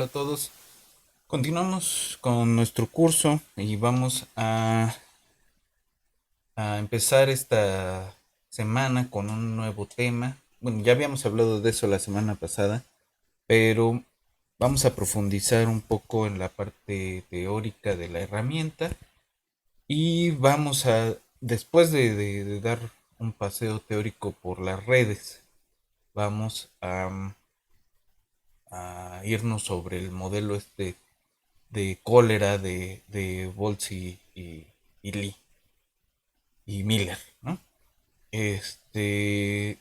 Hola a todos. Continuamos con nuestro curso y vamos a empezar esta semana con un nuevo tema. Bueno, ya habíamos hablado de eso la semana pasada, pero vamos a profundizar un poco en la parte teórica de la herramienta y después de dar un paseo teórico por las redes, vamos a irnos sobre el modelo de cólera de Boltz y Lee y Miller, ¿no? Este,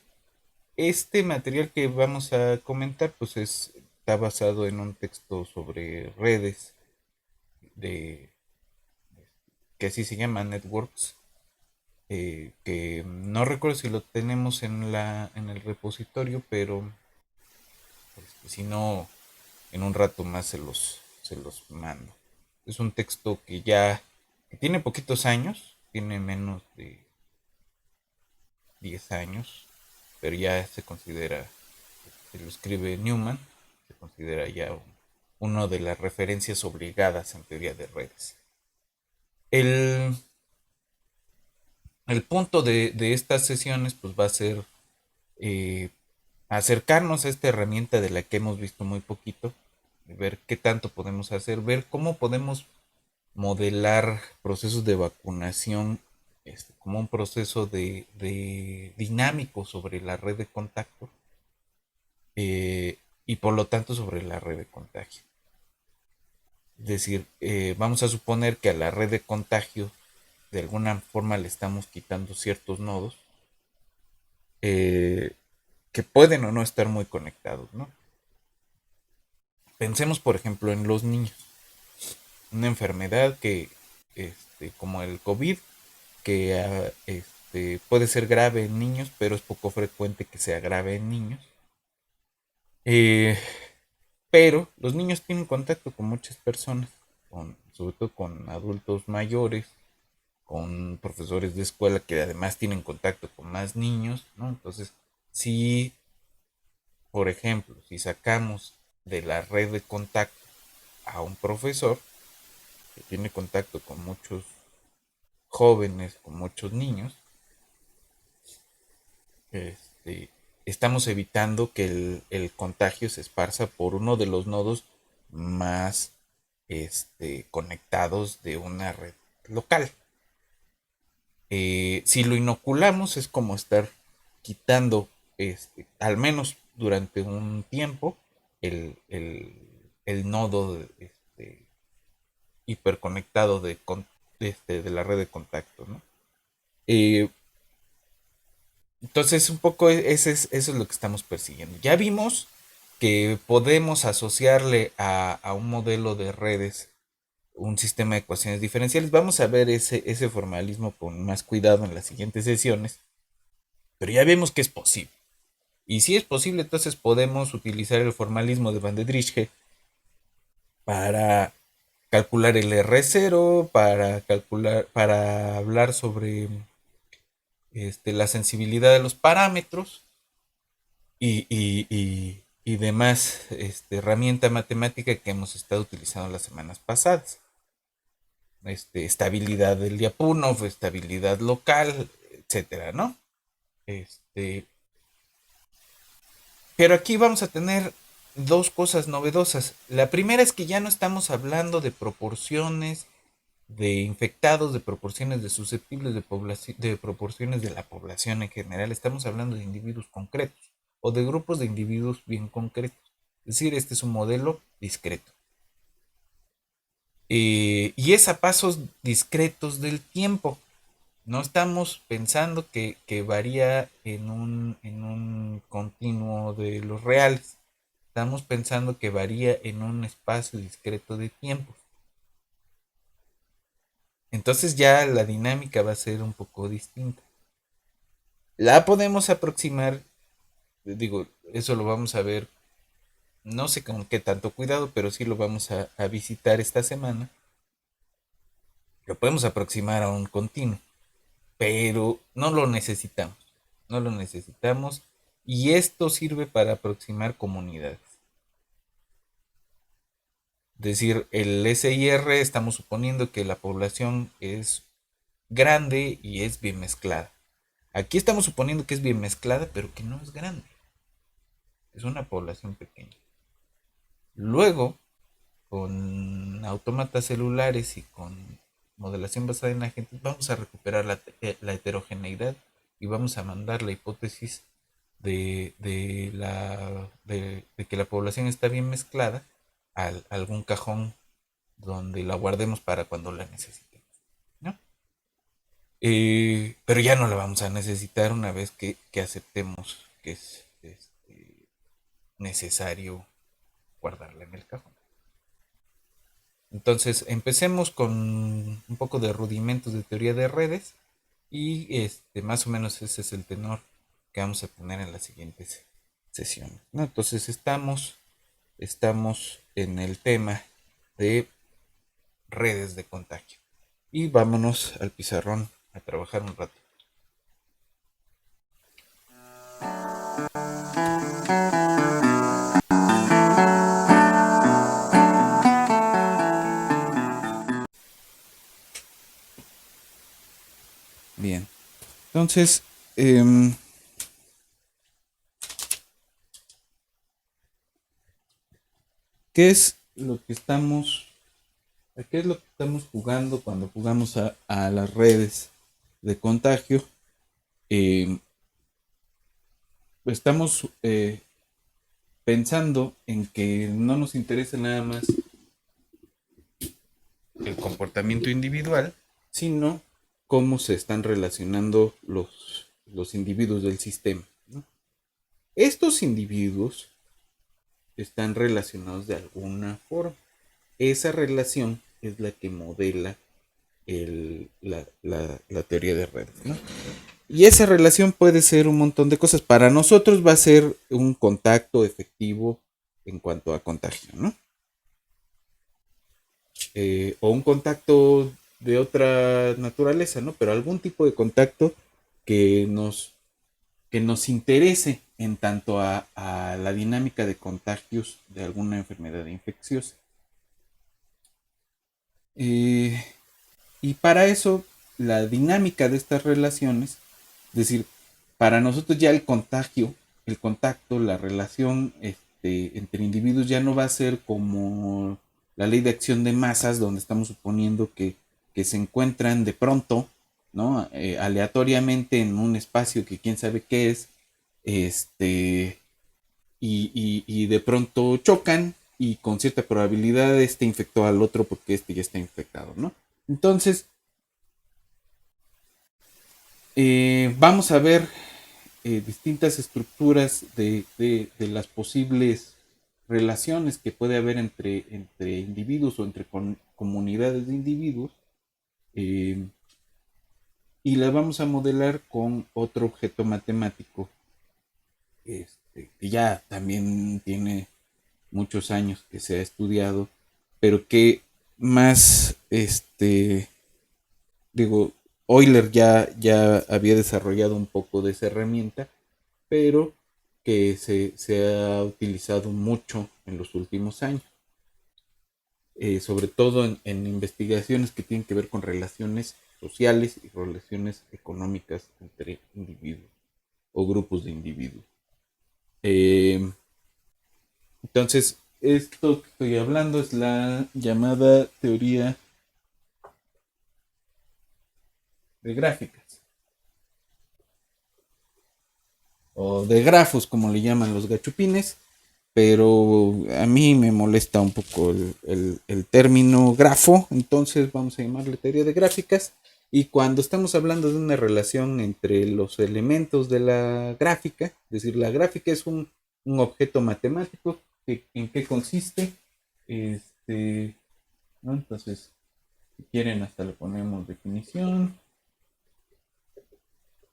este material que vamos a comentar, pues está basado en un texto sobre redes de que así se llama Networks, que no recuerdo si lo tenemos en el repositorio, pero si no, en un rato más se los mando. Es un texto que tiene poquitos años, tiene menos de 10 años, pero ya se considera, se lo escribe Newman, se considera ya uno de las referencias obligadas en teoría de redes. El, el punto de estas sesiones pues va a ser eh, acercarnos a esta herramienta de la que hemos visto muy poquito, ver qué tanto podemos hacer, ver cómo podemos modelar procesos de vacunación como un proceso de dinámico sobre la red de contacto y por lo tanto sobre la red de contagio. Es decir, vamos a suponer que a la red de contagio de alguna forma le estamos quitando ciertos nodos eh, que pueden o no estar muy conectados, ¿no? Pensemos, por ejemplo, en los niños. Una enfermedad como el COVID, que puede ser grave en niños, pero es poco frecuente que sea grave en niños. Eh, pero los niños tienen contacto con muchas personas, sobre todo con adultos mayores, con profesores de escuela que además tienen contacto con más niños, ¿no? Entonces, si, por ejemplo, si sacamos de la red de contacto a un profesor que tiene contacto con muchos jóvenes, con muchos niños, este, estamos evitando que el contagio se esparza por uno de los nodos más conectados de una red local. Si lo inoculamos es como estar quitando, al menos durante un tiempo, el nodo hiperconectado de la red de contacto, ¿no? Eh, Entonces, un poco eso es lo que estamos persiguiendo. Ya vimos que podemos asociarle a un modelo de redes un sistema de ecuaciones diferenciales. Vamos a ver ese formalismo con más cuidado en las siguientes sesiones, pero ya vemos que es posible. Y si es posible, entonces podemos utilizar el formalismo de Van de Drieschge para calcular el R0, para hablar sobre la sensibilidad de los parámetros y demás herramienta matemática que hemos estado utilizando las semanas pasadas. Estabilidad del Lyapunov, estabilidad local, etcétera, ¿no? Este, pero aquí vamos a tener dos cosas novedosas. La primera es que ya no estamos hablando de proporciones de infectados, de proporciones de susceptibles, de proporciones de la población en general. Estamos hablando de individuos concretos o de grupos de individuos bien concretos. Es decir, este es un modelo discreto. Y es a pasos discretos del tiempo. No estamos pensando que varía en un continuo de los reales. Estamos pensando que varía en un espacio discreto de tiempo. Entonces ya la dinámica va a ser un poco distinta. La podemos aproximar, digo, eso lo vamos a ver, no sé con qué tanto cuidado, pero sí lo vamos a visitar esta semana. Lo podemos aproximar a un continuo, pero no lo necesitamos. No lo necesitamos y esto sirve para aproximar comunidades. Decir, el SIR estamos suponiendo que la población es grande y es bien mezclada. Aquí estamos suponiendo que es bien mezclada, pero que no es grande. Es una población pequeña. Luego, con autómatas celulares y con modelación basada en agentes, vamos a recuperar la heterogeneidad y vamos a mandar la hipótesis de que la población está bien mezclada a algún cajón donde la guardemos para cuando la necesitemos, ¿no? Pero ya no la vamos a necesitar una vez que aceptemos que es necesario guardarla en el cajón. Entonces, empecemos con un poco de rudimentos de teoría de redes y más o menos ese es el tenor que vamos a tener en las siguientes sesiones, ¿no? Entonces, estamos en el tema de redes de contagio. Y vámonos al pizarrón a trabajar un rato. Bien, entonces, ¿qué es lo que estamos, a qué es lo que estamos jugando cuando jugamos a las redes de contagio? Eh, Estamos pensando en que no nos interesa nada más el comportamiento individual, sino cómo se están relacionando los individuos del sistema, ¿no? Estos individuos están relacionados de alguna forma. Esa relación es la que modela la teoría de redes, ¿no? Y esa relación puede ser un montón de cosas. Para nosotros va a ser un contacto efectivo en cuanto a contagio, ¿no? O un contacto de otra naturaleza, ¿no? Pero algún tipo de contacto que nos, que nos interese en tanto a la dinámica de contagios de alguna enfermedad infecciosa. Eh, y para eso, la dinámica de estas relaciones, es decir, para nosotros ya el contacto, la relación entre individuos ya no va a ser como la ley de acción de masas, donde estamos suponiendo que se encuentran de pronto, ¿no? Aleatoriamente en un espacio que quién sabe qué es, este, y de pronto chocan y con cierta probabilidad este infectó al otro porque este ya está infectado, ¿no? Entonces, vamos a ver distintas estructuras de las posibles relaciones que puede haber entre individuos o entre comunidades de individuos, eh, y las vamos a modelar con otro objeto matemático que ya también tiene muchos años que se ha estudiado, pero que más, digo, Euler ya había desarrollado un poco de esa herramienta, pero que se ha utilizado mucho en los últimos años, sobre todo en investigaciones que tienen que ver con relaciones sociales y relaciones económicas entre individuos o grupos de individuos. Eh, entonces, esto que estoy hablando es la llamada teoría de gráficas o de grafos, como le llaman los gachupines, pero a mí me molesta un poco el término grafo, entonces vamos a llamarle teoría de gráficas. Y cuando estamos hablando de una relación entre los elementos de la gráfica, es decir, la gráfica es un objeto matemático, ¿en qué consiste? Este, ¿no? Entonces, si quieren, hasta le ponemos definición,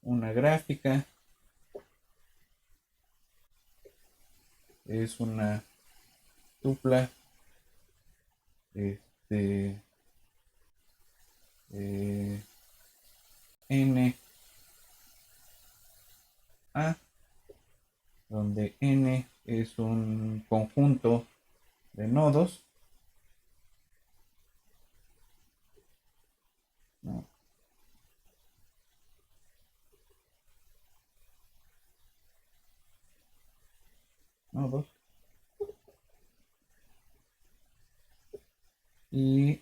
una gráfica es una tupla este, eh, n a, donde n es un conjunto de nodos y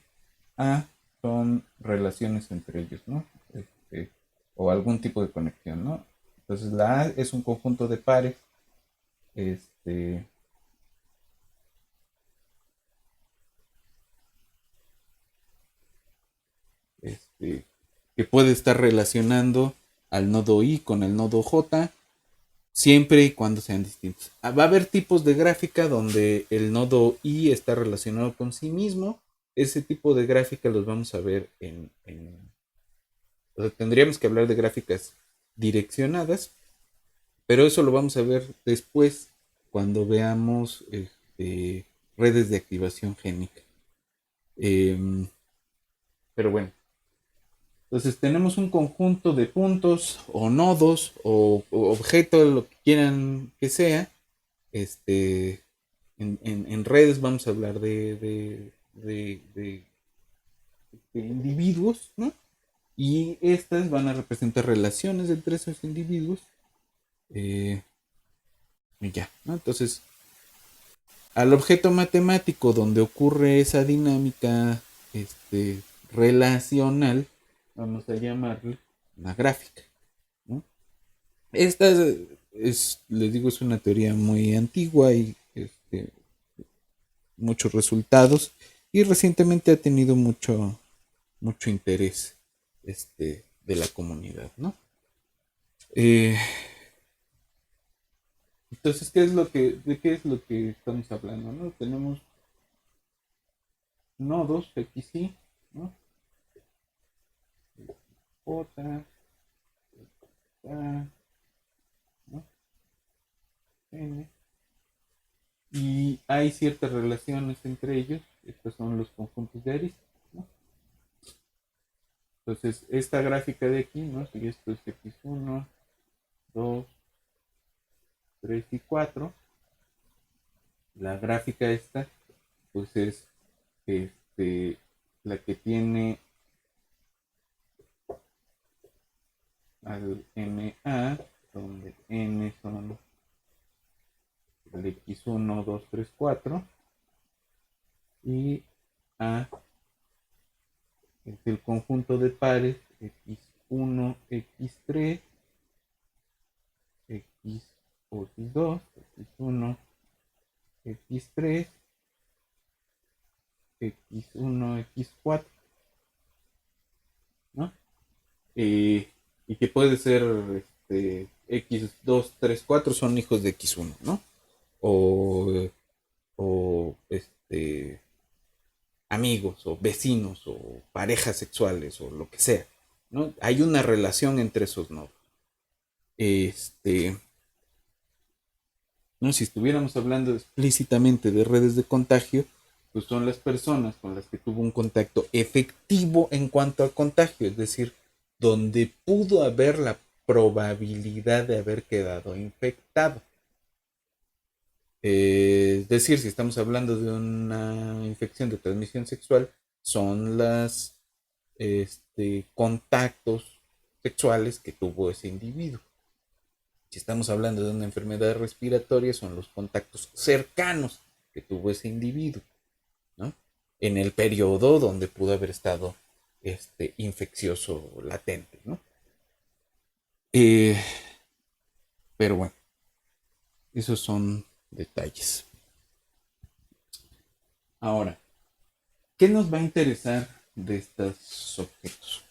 A son relaciones entre ellos, ¿no? Este, o algún tipo de conexión, ¿no? Entonces la A es un conjunto de pares, este, este, que puede estar relacionando al nodo I con el nodo J, siempre y cuando sean distintos. Va a haber tipos de gráfica donde el nodo I está relacionado con sí mismo. Ese tipo de gráfica los vamos a ver o sea, tendríamos que hablar de gráficas direccionadas, pero eso lo vamos a ver después cuando veamos redes de activación génica. Eh, pero bueno, entonces tenemos un conjunto de puntos o nodos o objetos, lo que quieran que sea. Este, en redes vamos a hablar de individuos, ¿no? Y estas van a representar relaciones entre esos individuos. eh, y ya, ¿no? Entonces, al objeto matemático donde ocurre esa dinámica relacional, vamos a llamarle una gráfica, ¿no? Esta les digo, es una teoría muy antigua y muchos resultados y recientemente ha tenido mucho interés de la comunidad, ¿no? Eh, entonces, ¿de qué es lo que estamos hablando, no? Tenemos nodos X, Y, ¿no? J, A, ¿no? N, y hay ciertas relaciones entre ellos. Estos son los conjuntos de aristas, ¿no? Entonces, esta gráfica de aquí, ¿no? Si esto es X1, 2, 3 y 4, la gráfica esta, pues es este, la que tiene al NA, donde N son el X1, 2, 3, 4, y A es el conjunto de pares X1, X3, X o X2, X1, X3, X1, X4, ¿no? Y que puede ser X2, 3, 4 son hijos de X1, ¿no? O, o amigos, o vecinos, o parejas sexuales, o lo que sea, ¿no? Hay una relación entre esos nodos. Este, ¿no? Si estuviéramos hablando explícitamente de redes de contagio, pues son las personas con las que tuvo un contacto efectivo en cuanto al contagio, es decir, donde pudo haber la probabilidad de haber quedado infectado. Es decir, si estamos hablando de una infección de transmisión sexual, son las contactos sexuales que tuvo ese individuo. Si estamos hablando de una enfermedad respiratoria, son los contactos cercanos que tuvo ese individuo, ¿no? En el periodo donde pudo haber estado infeccioso latente, ¿no? Eh, pero bueno, esos son detalles. Ahora, ¿qué nos va a interesar de estos objetos?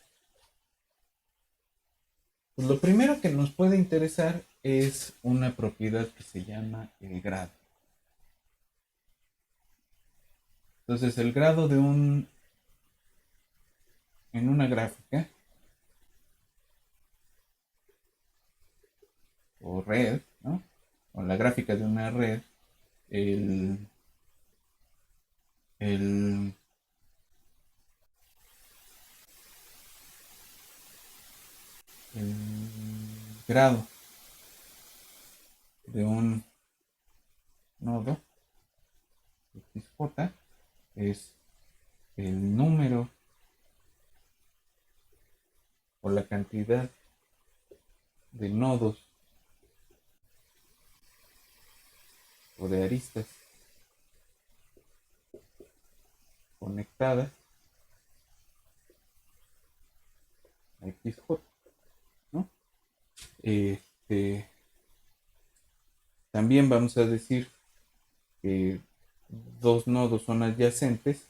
Pues lo primero que nos puede interesar es una propiedad que se llama el grado. Entonces, el grado en una gráfica o red, ¿no? O la gráfica de una red, el, el, el grado de un nodo XJ es el número o la cantidad de nodos o de aristas conectadas a XJ, ¿no? Este, también vamos a decir que dos nodos son adyacentes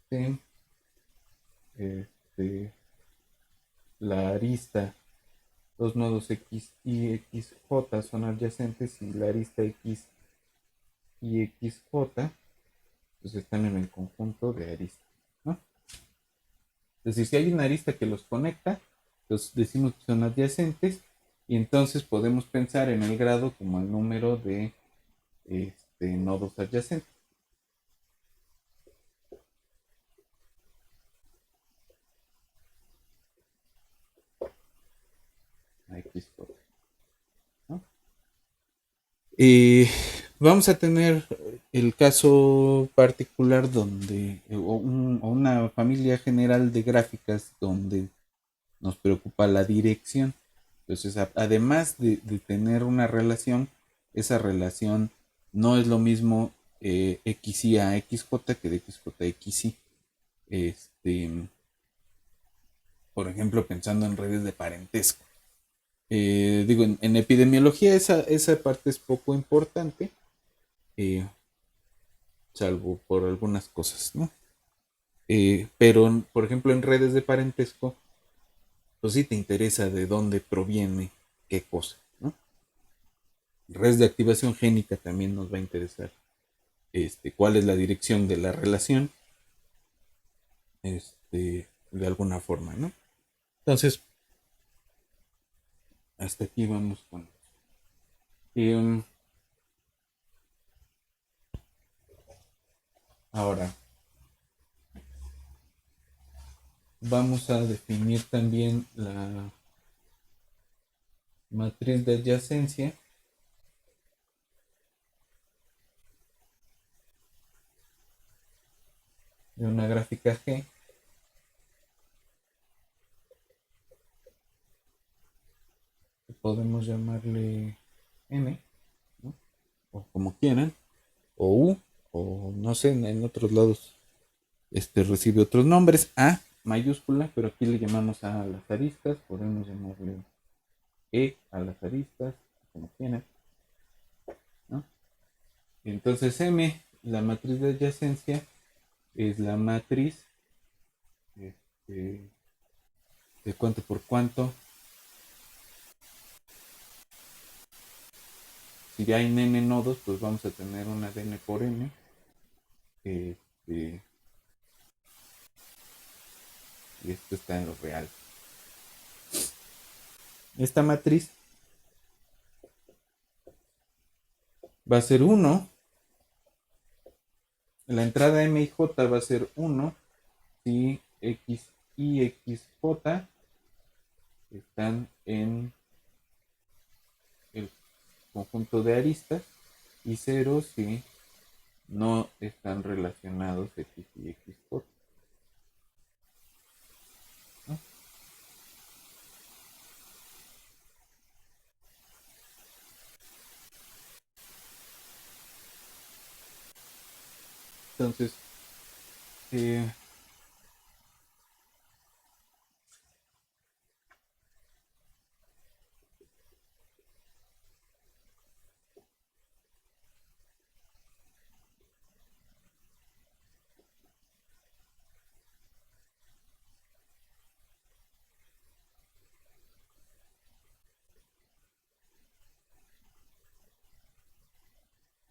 en este, la arista. Dos nodos X y XJ son adyacentes y la arista X y XJ pues están en el conjunto de aristas, ¿no? Es decir, si hay una arista que los conecta, los decimos que son adyacentes y entonces podemos pensar en el grado como el número de nodos adyacentes. XJ, ¿no? Vamos a tener el caso particular donde, o una familia general de gráficas donde nos preocupa la dirección. Entonces, además de tener una relación, esa relación no es lo mismo XY a XJ que de XJ a XY. Este, por ejemplo, pensando en redes de parentesco. Digo, en epidemiología esa parte es poco importante, eh, salvo por algunas cosas, ¿no? Pero, por ejemplo, en redes de parentesco, pues sí te interesa de dónde proviene qué cosa, ¿no? Redes de activación génica también nos va a interesar cuál es la dirección de la relación, de alguna forma, ¿no? Entonces, hasta aquí vamos con. Eh, Ahora, vamos a definir también la matriz de adyacencia de una gráfica G, que podemos llamarle N, ¿no? O como quieran, o U, o no sé, en otros lados recibe otros nombres, A mayúscula, pero aquí le llamamos A las aristas, podemos llamarle E a las aristas, como quieran, ¿no? Entonces M, la matriz de adyacencia, es la matriz este, de cuánto por cuánto. Si ya hay n nodos, pues vamos a tener una de n por n. Este, y esto está en lo real. Esta matriz va a ser 1. La entrada m y j va a ser 1 si x y xj están en el conjunto de aristas y 0 si no están relacionados x y xj, ¿no? Entonces, eh,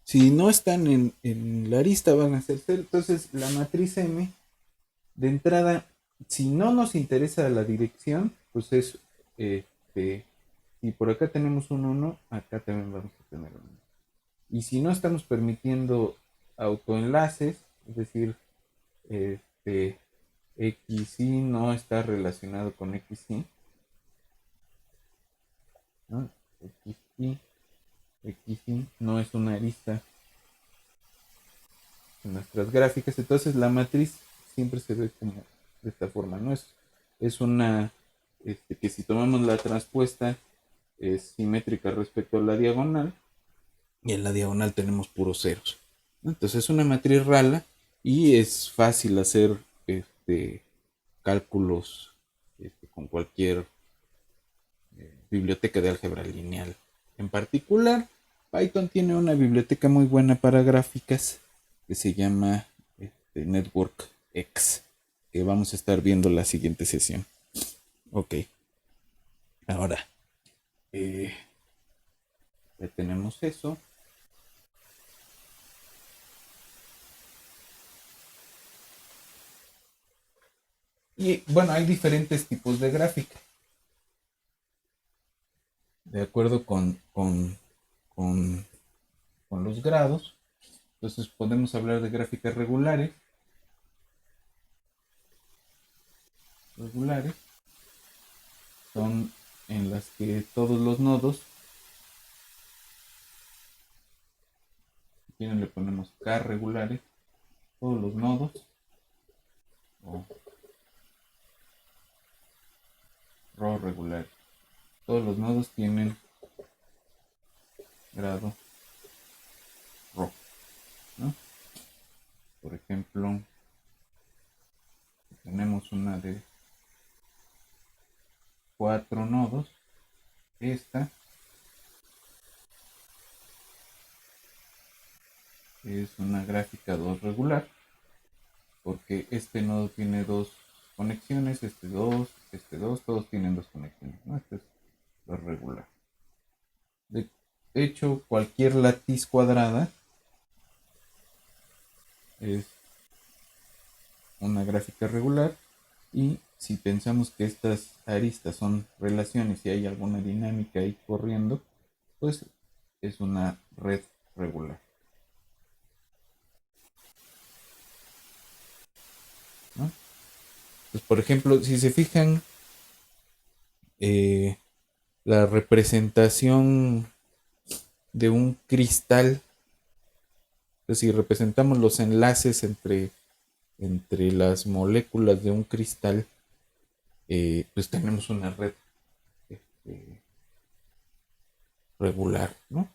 si no están en la arista van a ser 0. Entonces, la matriz M, de entrada, si no nos interesa la dirección, pues es, si por acá tenemos un 1, acá también vamos a tener un 1. Y si no estamos permitiendo autoenlaces, es decir, este, XY no está relacionado con XY, ¿no? XY no es una arista en nuestras gráficas, entonces la matriz siempre se ve como de esta forma, ¿no? Es una, que si tomamos la transpuesta es simétrica respecto a la diagonal y en la diagonal tenemos puros ceros. Entonces es una matriz rala y es fácil hacer cálculos con cualquier biblioteca de álgebra lineal. En particular, Python tiene una biblioteca muy buena para gráficas que se llama Network X, que vamos a estar viendo la siguiente sesión. Ok, ahora ya tenemos eso. Y bueno, hay diferentes tipos de gráfica. De acuerdo con, con los grados. Entonces podemos hablar de gráficas regulares. Regulares son en las que todos los nodos, aquí le ponemos K regulares, todos los nodos o ρ regulares. Todos los nodos tienen grado ρ, ¿no? Por ejemplo, tenemos una de 4 nodos. Esta es una gráfica 2 regular, porque este nodo tiene dos conexiones, este 2, todos tienen dos conexiones, ¿no? Este es lo regular. De hecho, cualquier latiz cuadrada es una gráfica regular, y si pensamos que estas aristas son relaciones y hay alguna dinámica ahí corriendo, pues es una red regular, ¿no? Pues, por ejemplo, si se fijan, eh, la representación de un cristal, pues si representamos los enlaces entre las moléculas de un cristal, pues tenemos una red este, regular, ¿no?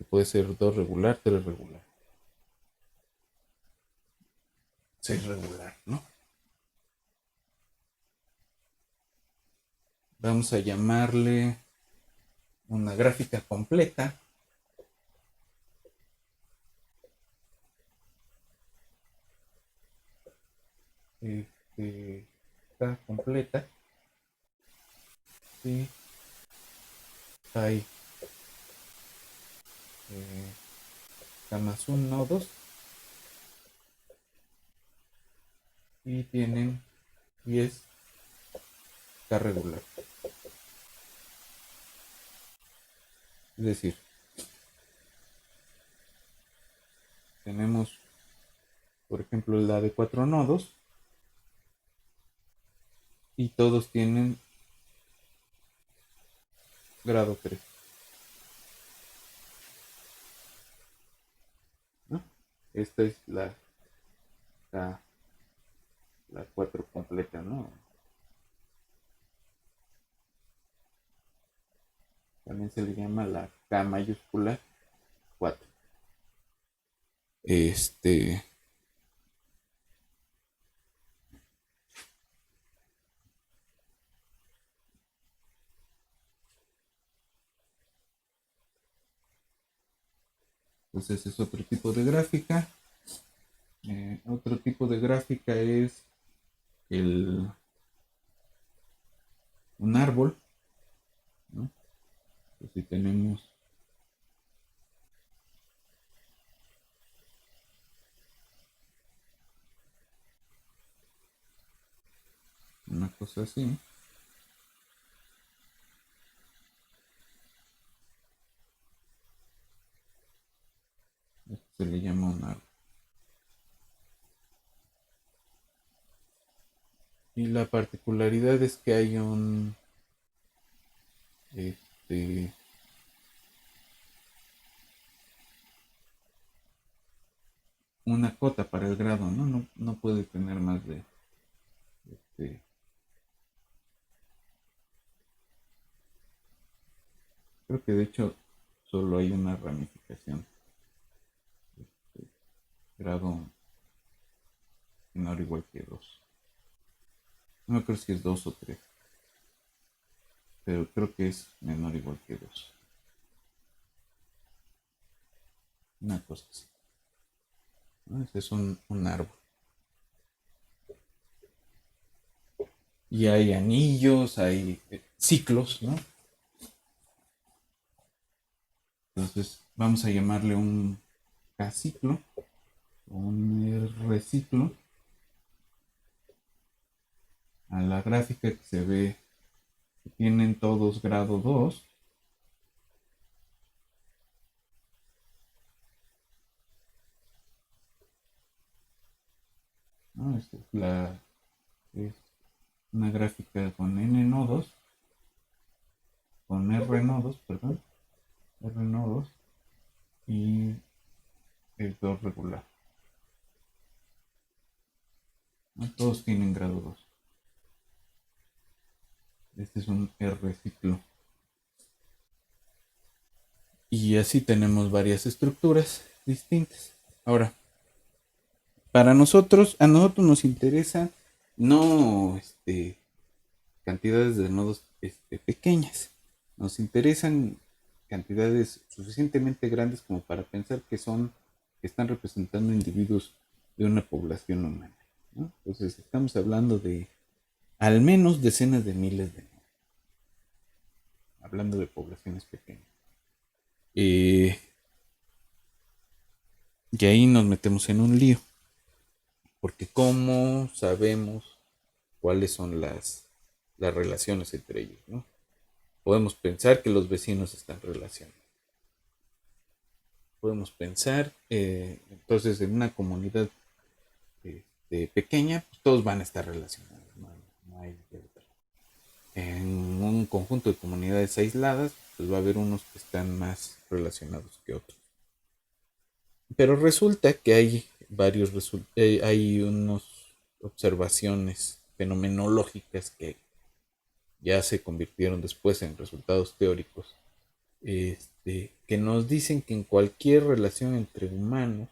Puede ser 2 regular, 3 regular, 6 regular, ¿no? Vamos a llamarle una gráfica completa. Está completa. Sí, hay camas 1, nodos y tienen 10 K regular. Es decir, tenemos, por ejemplo, la de 4 nodos y todos tienen grado 3, ¿no? Esta es la 4 completa, ¿no? También se le llama la K mayúscula 4. Este, pues ese es otro tipo de gráfica. Otro tipo de gráfica es un árbol, ¿no? Pues si tenemos una cosa así, se le llama un árbol. Y la particularidad es que hay este, una cota para el grado, ¿no? No puede tener más de este, Creo que de hecho solo hay una ramificación, grado menor o igual que 2. No me acuerdo si es 2 o 3, pero creo que es menor o igual que 2. Una cosa así, ¿no? Este es un árbol. Y hay anillos, hay ciclos, ¿no? Entonces vamos a llamarle un K ciclo, un R ciclo a la gráfica que se ve que tienen todos grado 2. ¿No? Es una gráfica con N nodos, con R nodos, perdón, R nodos y el 2 regular. ¿No? Todos tienen grado 2. Este es un R ciclo. Y así tenemos varias estructuras distintas. Ahora, a nosotros nos interesa no cantidades de nodos pequeñas. Nos interesan cantidades suficientemente grandes como para pensar que están representando individuos de una población humana, ¿no? Entonces estamos hablando de al menos decenas de miles de nodos, hablando de poblaciones pequeñas. Eh, y ahí nos metemos en un lío, porque ¿cómo sabemos cuáles son las relaciones entre ellos, ¿no? Podemos pensar que los vecinos están relacionados. Podemos pensar, entonces, en una comunidad pequeña, pues, todos van a estar relacionados. No hay de otra. En un conjunto de comunidades aisladas, pues va a haber unos que están más relacionados que otros. Pero resulta que hay unas observaciones fenomenológicas que ya se convirtieron después en resultados teóricos, que nos dicen que en cualquier relación entre humanos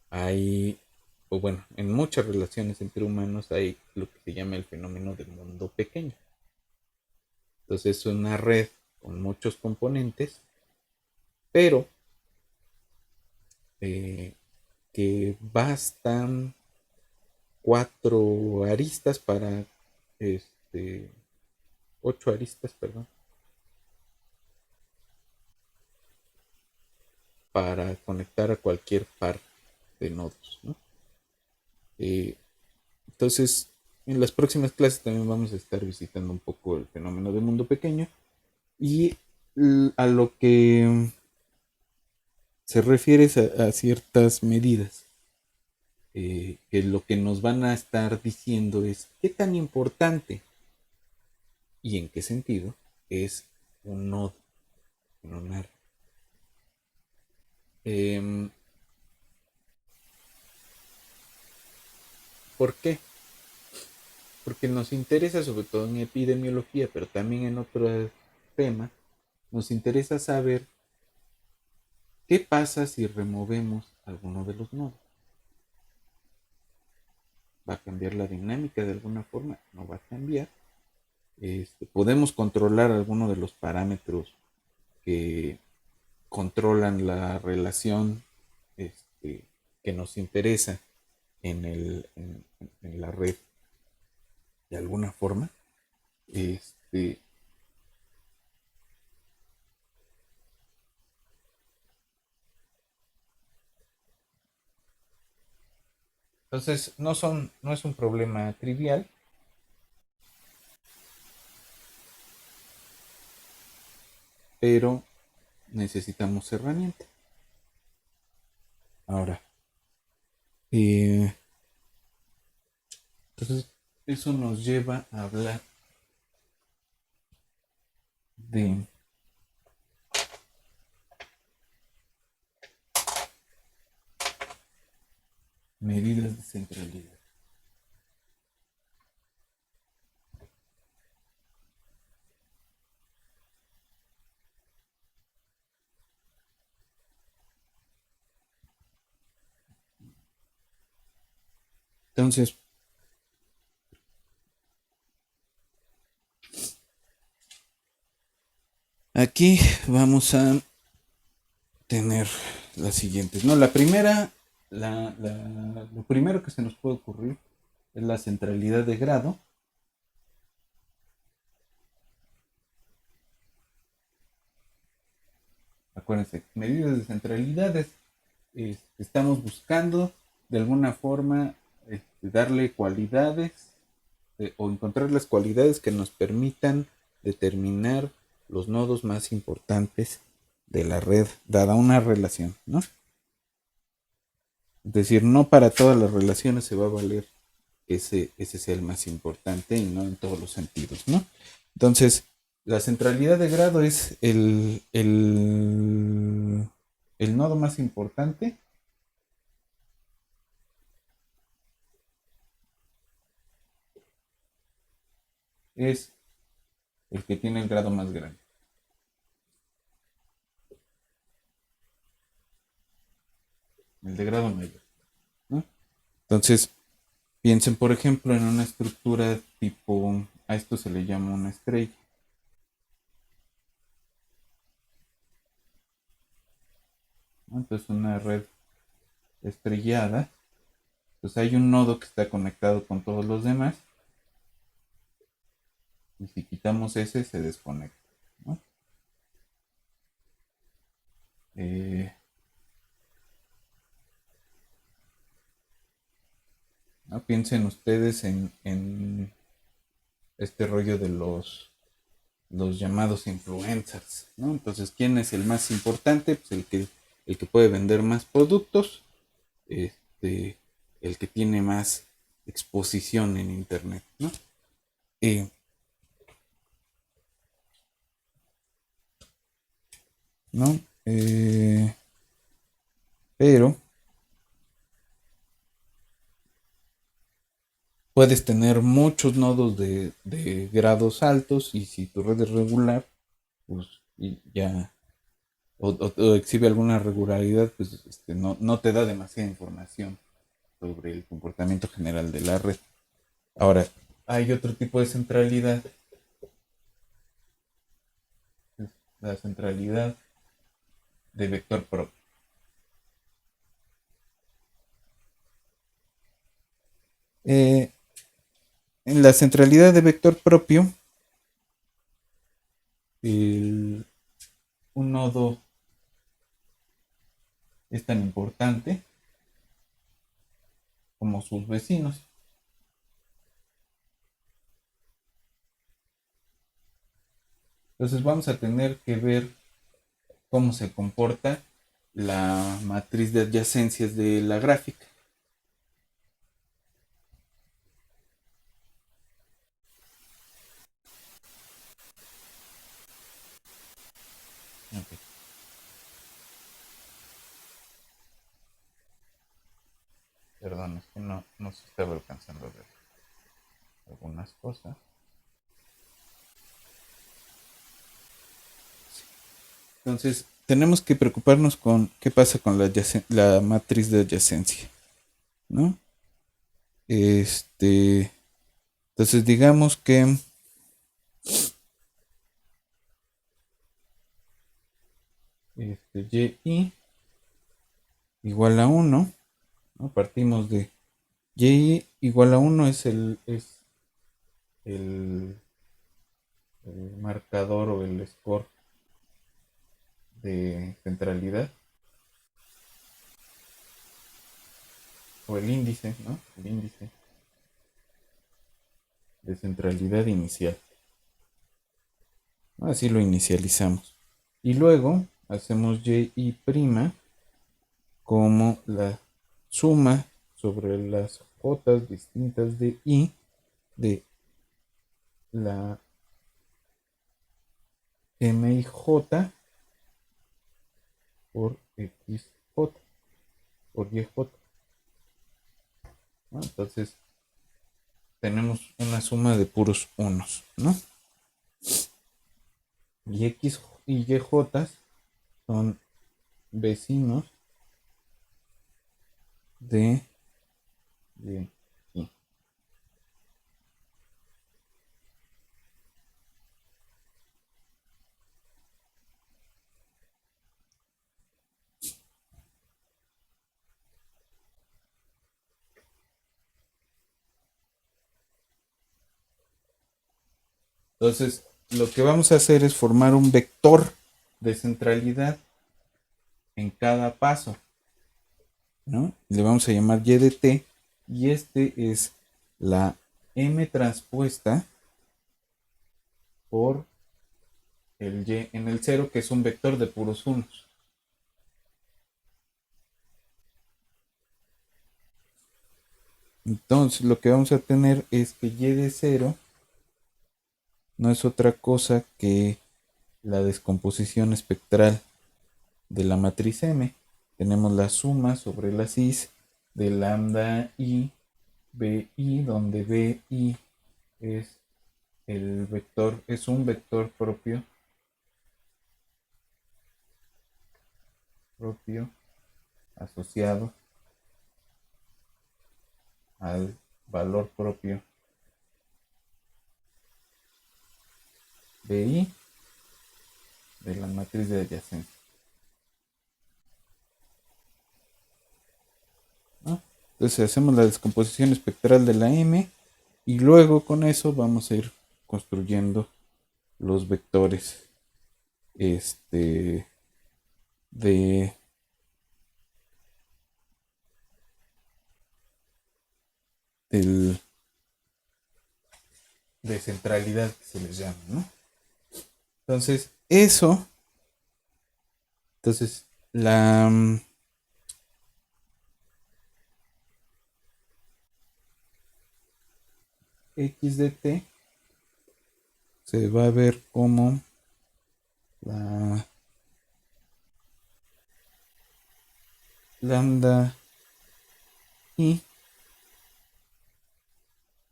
hay, o bueno, en muchas relaciones entre humanos hay lo que se llama el fenómeno del mundo pequeño. Entonces es una red con muchos componentes, pero eh, que bastan 4 aristas este, 8 aristas, perdón, para conectar a cualquier par de nodos, ¿no? Eh, entonces, en las próximas clases también vamos a estar visitando un poco el fenómeno del mundo pequeño y a lo que se refiere a ciertas medidas, que lo que nos van a estar diciendo es qué tan importante y en qué sentido es un nodo en un área. Eh, ¿Por qué? Porque nos interesa, sobre todo en epidemiología, pero también en otros temas, nos interesa saber qué pasa si removemos alguno de los nodos. ¿Va a cambiar la dinámica de alguna forma? No va a cambiar. Podemos controlar alguno de los parámetros que controlan la relación este, que nos interesa en la red de alguna forma. Este, entonces, no es un problema trivial, pero necesitamos herramientas. Ahora, eh, entonces, eso nos lleva a hablar de medidas de centralidad. Entonces, aquí vamos a tener las siguientes, ¿no? La primera, lo primero que se nos puede ocurrir es la centralidad de grado. Acuérdense, medidas de centralidades. Estamos buscando de alguna forma darle cualidades o encontrar las cualidades que nos permitan determinar los nodos más importantes de la red, dada una relación, ¿no? Es decir, no para todas las relaciones se va a valer que ese sea el más importante y no en todos los sentidos, ¿no? Entonces, la centralidad de grado es el nodo más importante es el que tiene el grado más grande. El de grado mayor, ¿no? Entonces, piensen, por ejemplo, en una estructura tipo, a esto se le llama una estrella, ¿no? Entonces, una red estrellada, pues hay un nodo que está conectado con todos los demás, y si quitamos ese, se desconecta, ¿no? Eh, ¿No? Piensen ustedes en este rollo de los llamados influencers, ¿no? Entonces, ¿quién es el más importante? Pues el que puede vender más productos, este, el que tiene más exposición en internet, ¿no? Eh, ¿No? Pero puedes tener muchos nodos de grados altos y si tu red es regular, pues y ya o exhibe alguna regularidad, pues no te da demasiada información sobre el comportamiento general de la red. Ahora, hay otro tipo de centralidad, es la centralidad de vector propio. Eh, en la centralidad de vector propio, el, un nodo es tan importante como sus vecinos. Entonces vamos a tener que ver cómo se comporta la matriz de adyacencias de la gráfica. Okay. Perdón, es que no se estaba alcanzando a ver algunas cosas. Entonces, tenemos que preocuparnos con qué pasa con la matriz de adyacencia, ¿no? Entonces, digamos que y igual a 1, ¿no? Partimos de y igual a 1 el, el marcador o el score de centralidad o el índice, ¿no? El índice de centralidad inicial. Así lo inicializamos. Y luego hacemos y' como la suma sobre las jotas distintas de i de la mij por xj por yj, ¿no? Entonces tenemos una suma de puros unos, ¿no? Y x y y son vecinos de y. Entonces, lo que vamos a hacer es formar un vector de centralidad en cada paso, ¿no? Le vamos a llamar y de t, y este es la m transpuesta por el y en el 0, que es un vector de puros unos. Entonces, lo que vamos a tener es que y de 0 no es otra cosa que la descomposición espectral de la matriz M. Tenemos la suma sobre la cis de lambda i bi, donde bi es el vector, es un vector propio asociado al valor propio bi de la matriz de adyacencia, ¿no? Entonces hacemos la descomposición espectral de la M y luego con eso vamos a ir construyendo los vectores de, del, de centralidad que se les llama, ¿no? Entonces, entonces la x de t se va a ver como la lambda i,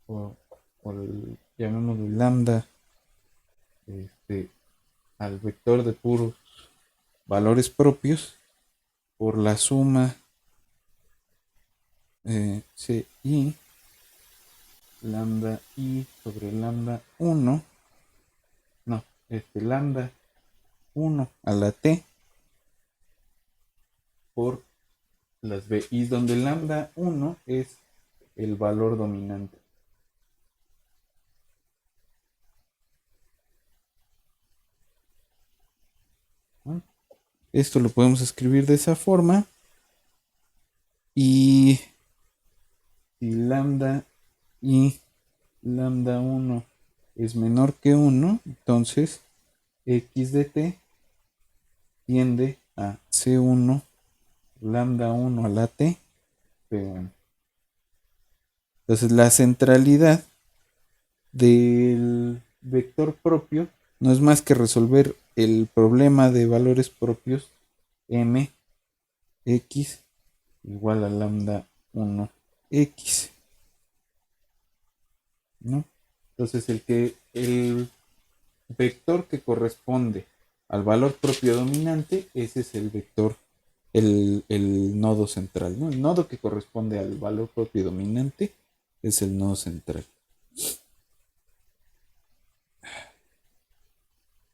o, llamémoslo lambda, al vector de puros valores propios por la suma ci lambda i sobre lambda 1, no, lambda 1 a la t por las BI, donde lambda 1 es el valor dominante. ¿No? Esto lo podemos escribir de esa forma. Y si lambda y lambda 1 es menor que 1, entonces x de t tiende a c1 lambda 1 a la t p1. Entonces la centralidad del vector propio no es más que resolver el problema de valores propios m x igual a lambda 1x, ¿no? Entonces el vector que corresponde al valor propio dominante, ese es el vector, el nodo central, ¿no? El nodo que corresponde al valor propio dominante es el nodo central.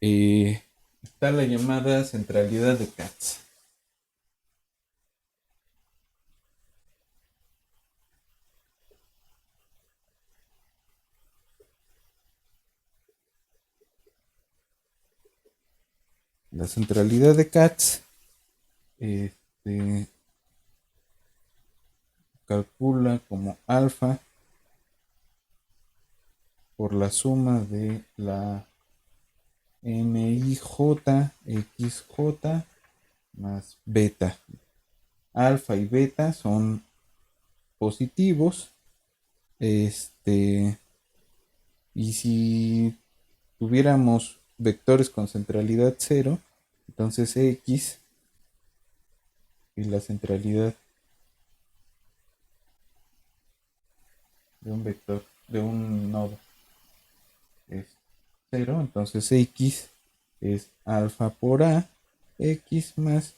Está la llamada centralidad de Katz. La centralidad de Katz calcula como alfa por la suma de la MIJ XJ más beta. Alfa y beta son positivos. Y si tuviéramos vectores con centralidad 0, entonces X y la centralidad de un vector, de un nodo, es 0, entonces X es alfa por A, X más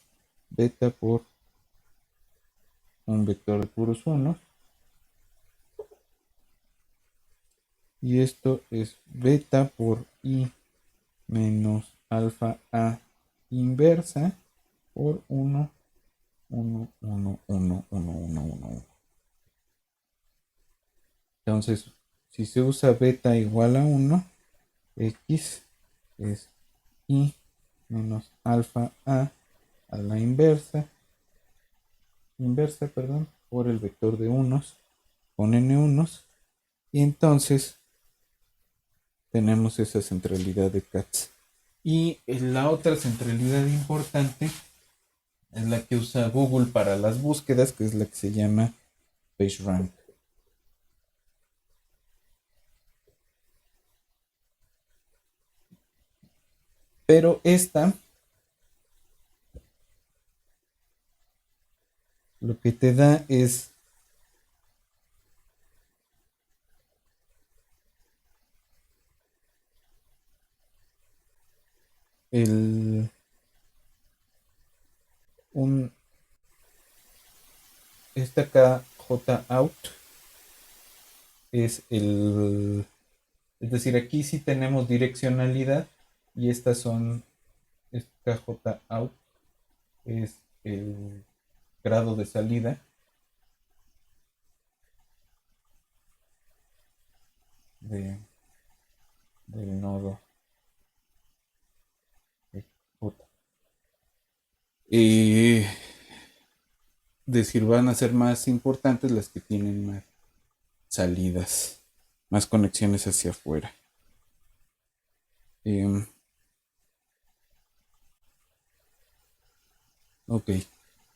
beta por un vector de puros unos. Y esto es beta por I menos alfa A inversa por 1, 1, 1, 1, 1, 1, 1. Entonces, si se usa beta igual a 1, X es I menos alfa a la inversa, perdón, por el vector de unos con n unos. Y entonces tenemos esa centralidad de Katz. Y la otra centralidad importante es la que usa Google para las búsquedas, que es la que se llama PageRank. Pero esta lo que te da es el un esta KJ out es es decir, aquí sí tenemos direccionalidad y estas son KJ out es el grado de salida de, del nodo J. Y decir, van a ser más importantes las que tienen más salidas, más conexiones hacia afuera. Eh, ok.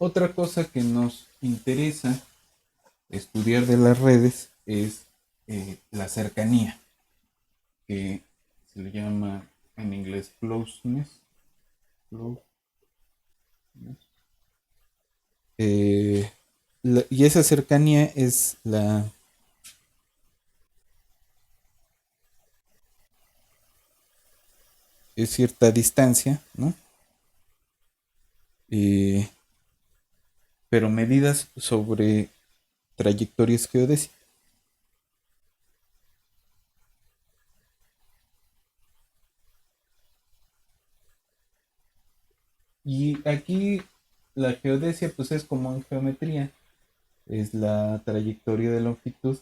Otra cosa que nos interesa estudiar de las redes es la cercanía, que se le llama en inglés closeness. closeness. Y esa cercanía es cierta distancia, ¿no? Eh, pero medidas sobre trayectorias geodésicas. Y aquí la geodesia pues es como en geometría, es la trayectoria de longitud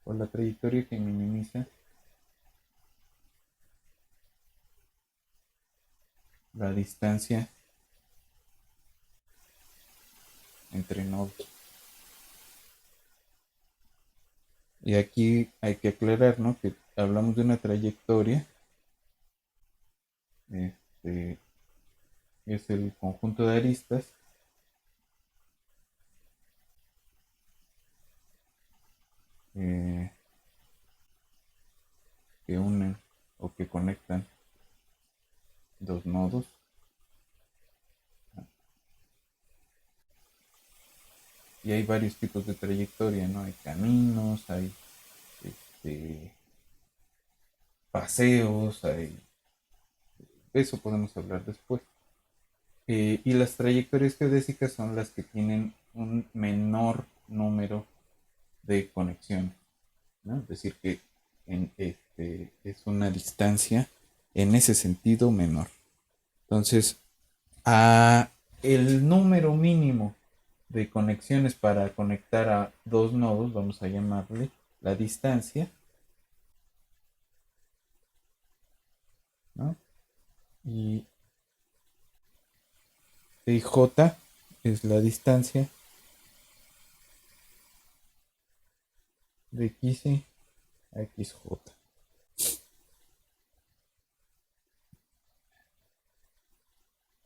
o la trayectoria que minimiza la distancia entre nodos. Y aquí hay que aclarar, ¿no? Que hablamos de una trayectoria, este, es el conjunto de aristas eh, que unen o que conectan dos nodos. Y hay varios tipos de trayectoria, ¿no? Hay caminos, hay este, paseos, hay... Eso podemos hablar después. Y las trayectorias geodésicas son las que tienen un menor número de conexiones, ¿no? Es decir, que es una distancia en ese sentido menor. Entonces, a el número mínimo de conexiones para conectar a dos nodos, vamos a llamarle la distancia, ¿no? Y J es la distancia de X a XJ.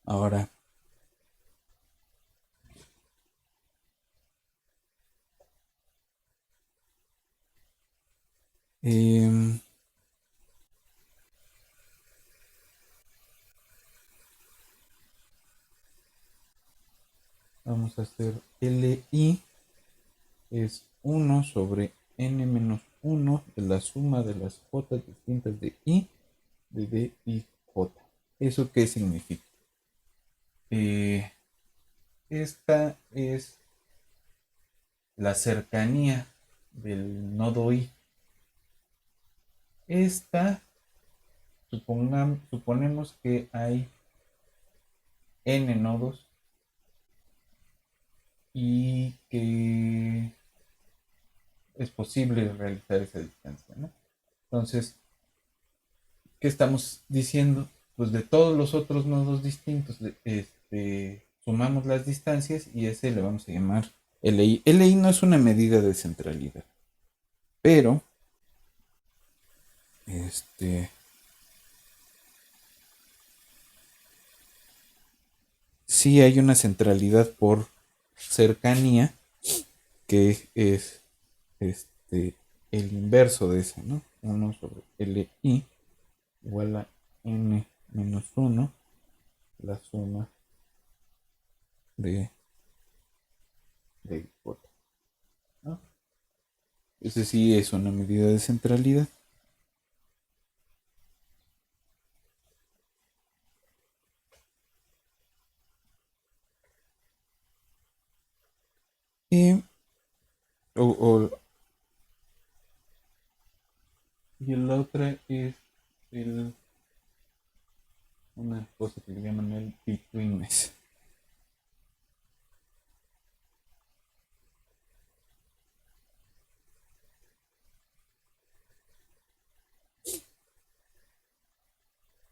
Ahora, eh, vamos a hacer LI es 1 sobre n menos 1 de la suma de las j distintas de I de D y J. ¿Eso qué significa? Eh, esta es la cercanía del nodo I. Esta, suponemos que hay n nodos y que es posible realizar esa distancia, ¿no? Entonces, ¿qué estamos diciendo? Pues de todos los otros nodos distintos, sumamos las distancias y ese le vamos a llamar LI. LI no es una medida de centralidad, pero este, sí hay una centralidad por cercanía que es el inverso de ese, ¿no? 1 sobre LI igual a N menos 1, la suma de, de hipótesis, ¿no? Ese sí es una medida de centralidad. Y, o, o, y la otra es el, una cosa que le llaman el betweenness.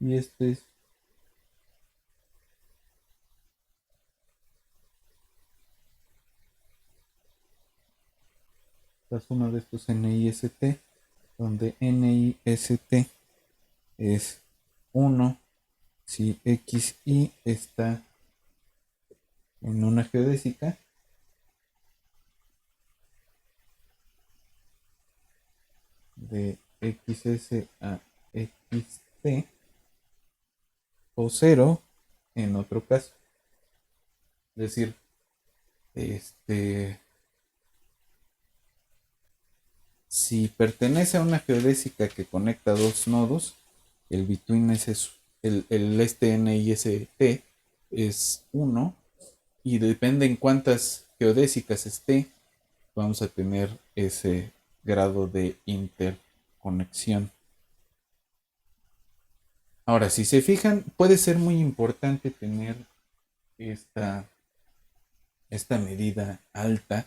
Y este es la suma de estos NIST, donde NIST es 1 si XY está en una geodésica de XS a XT o 0 en otro caso. Es decir, si pertenece a una geodésica que conecta dos nodos, el betweenness es el NIST es 1 y depende en cuántas geodésicas esté, vamos a tener ese grado de interconexión. Ahora, si se fijan, puede ser muy importante tener esta, esta medida alta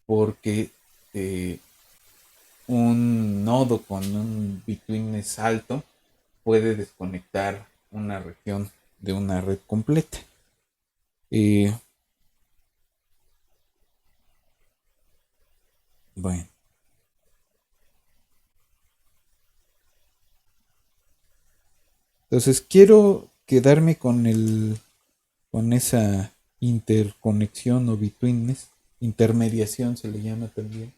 porque eh, un nodo con un betweenness alto puede desconectar una región de una red completa. Eh, bueno, entonces quiero quedarme con esa interconexión o betweenness, intermediación se le llama también,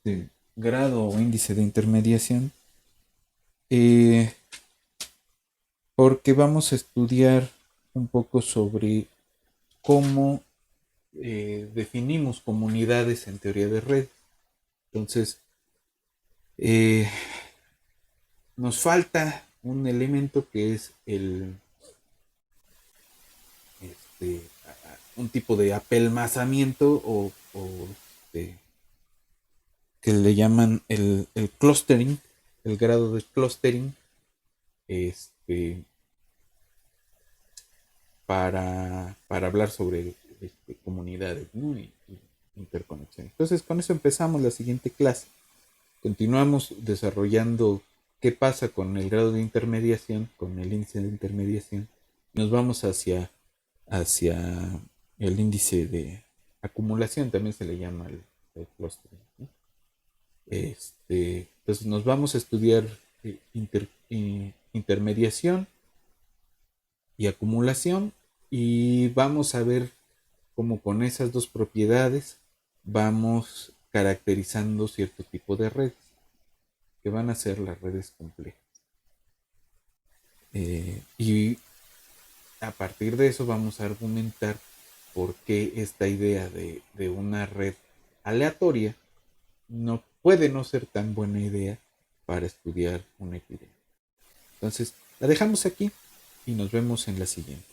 de grado o índice de intermediación, eh, porque vamos a estudiar un poco sobre cómo definimos comunidades en teoría de red. Entonces, eh, nos falta un elemento que es un tipo de apelmazamiento o que le llaman el clustering, el grado de clustering, este, para hablar sobre comunidades, ¿no? Y interconexión. Entonces, con eso empezamos la siguiente clase. Continuamos desarrollando qué pasa con el grado de intermediación, con el índice de intermediación. Nos vamos hacia el índice de acumulación, también se le llama el clustering, ¿no? Entonces nos vamos a estudiar intermediación y acumulación y vamos a ver cómo con esas dos propiedades vamos caracterizando cierto tipo de redes que van a ser las redes complejas. Y a partir de eso vamos a argumentar por qué esta idea de una red aleatoria no puede no ser tan buena idea para estudiar una epidemia. Entonces, la dejamos aquí y nos vemos en la siguiente.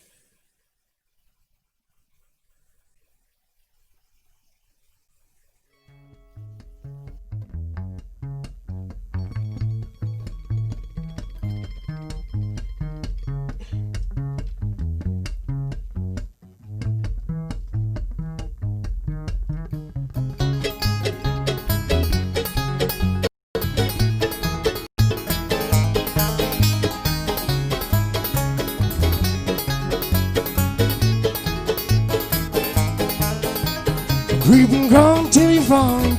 Creep and crawl till you fall.